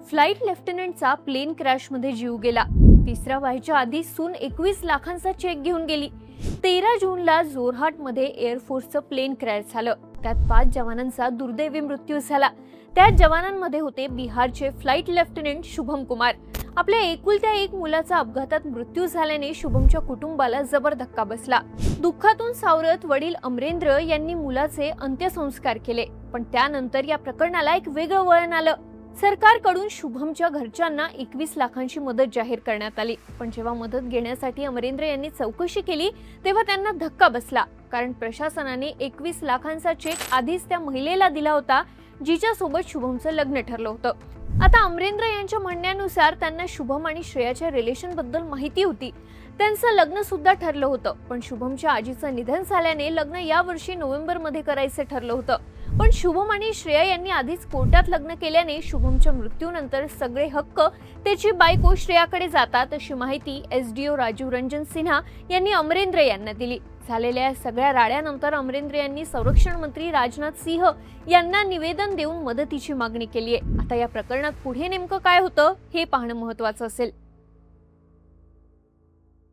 Flight लेफ्टनंटचा plain क्रॅशमध्ये जीव गेला। तिसऱ्या व्हायच्या आधी सून 21 लाखांचा चेक घेऊन गेली। 13 जूनला जोरहाटमध्ये एअरफोर्सचं प्लेन क्रॅश झालं। त्यात 5 जवानांचा दुर्दैवी मृत्यू झाला। त्या जवानांमध्ये होते बिहारचे फ्लाइट लेफ्टनंट शुभम कुमार। आपल्या एकुलत्या एक मुलाचा अपघातात मृत्यू झाल्याने शुभमच्या कुटुंबाला जबर धक्का बसला। दुःखातून सावरत वडील अमरेंद्र यांनी मुलाचे अंत्यसंस्कार केले, पण त्यानंतर या प्रकरणाला एक वेगळं वळण आलं। सरकारकडून शुभमच्या घरच्यांना 21 लाखांची मदत जाहीर करण्यात आली, पण जेव्हा मदत घेण्यासाठी अमरेंद्र यांनी चौकशी केली तेव्हा त्यांना धक्का बसला, कारण प्रशासनाने 21 लाखांचा चेक आधीच त्या महिलेला दिला होता जिच्या सोबत शुभमचं लग्न ठरलं होतं। आता अमरेंद्र यांच्या म्हणण्यानुसार त्यांना शुभम आणि श्रेयाच्या रिलेशन बद्दल माहिती होती। त्यांचं लग्न सुद्धा ठरलं होतं, पण शुभमच्या आजीचं निधन झाल्याने लग्न या वर्षी नोव्हेंबरमध्ये करायचं ठरलं होतं। पण शुभम आणि श्रेया यांनी आधीच कोर्टात लग्न केल्याने शुभमच्या मृत्यूनंतर सगळे हक्क त्याची बायको श्रेयाकडे जातात, अशी माहिती एसडीओ राजीव रंजन सिन्हा यांनी अमरेंद्र यांना दिली। झालेल्या सगळ्या राड्यानंतर अमरेंद्र यांनी संरक्षण मंत्री राजनाथ सिंह यांना निवेदन देऊन मदतीची मागणी केली आहे। आता या प्रकरणात पुढे नेमकं काय होतं हे पाहणं महत्त्वाचं असेल।